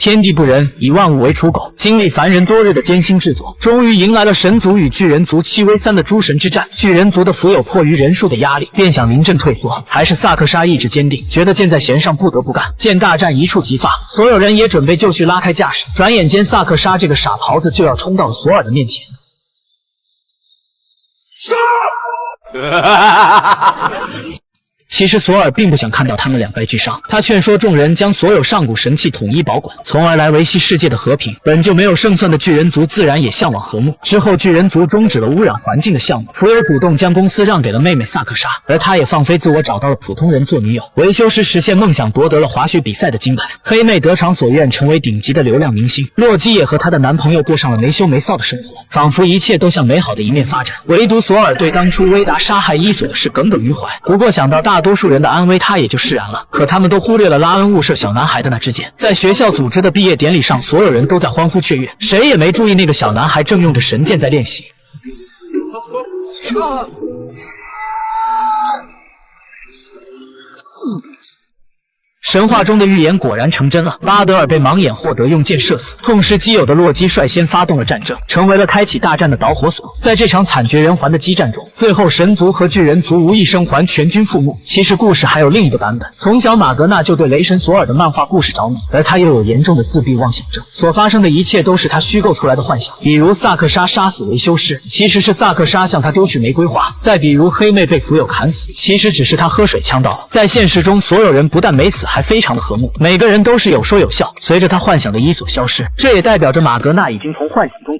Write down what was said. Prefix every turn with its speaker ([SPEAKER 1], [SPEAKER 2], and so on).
[SPEAKER 1] 天地不仁，以万物为刍狗。经历凡人多日的艰辛制作，终于迎来了神族与巨人族7v3的诸神之战。巨人族的浮友迫于人数的压力，便想临阵退缩，还是萨克沙意志坚定，觉得箭在弦上不得不干。见大战一触即发，所有人也准备就绪拉开架势。转眼间，萨克沙这个傻狍子就要冲到了索尔的面前。其实索尔并不想看到他们两败俱伤，他劝说众人将所有上古神器统一保管，从而来维系世界的和平。本就没有胜算的巨人族自然也向往和睦。之后巨人族终止了污染环境的项目，浮游主动将公司让给了妹妹萨克莎，而他也放飞自我找到了普通人做女友。维修师实现梦想，夺得了滑雪比赛的金牌。黑妹得偿所愿，成为顶级的流量明星。洛基也和她的男朋友过上了没羞没臊的生活，仿佛一切都向美好的一面发展。唯独索尔对当初威达杀害伊索的事耿耿于怀，不过想到大多数人的安危，他也就释然了。可他们都忽略了拉恩误射小男孩的那支箭。在学校组织的毕业典礼上，所有人都在欢呼雀跃，谁也没注意那个小男孩正用着神剑在练习。神话中的预言果然成真了，巴德尔被盲眼霍德用箭射死，痛失基友的洛基率先发动了战争，成为了开启大战的导火索。在这场惨绝人寰的激战中，最后神族和巨人族无一生还，全军覆没。其实故事还有另一个版本，从小马格纳就对雷神索尔的漫画故事着迷，而他又有严重的自闭妄想症，所发生的一切都是他虚构出来的幻想。比如萨克莎杀死维修师，其实是萨克莎向他丢去玫瑰花；再比如黑妹被浮友砍死，其实只是他喝水呛到了。在现实中，所有人不但没死，还非常的和睦，每个人都是有说有笑。随着他幻想的伊索消失，这也代表着马格纳已经从幻想中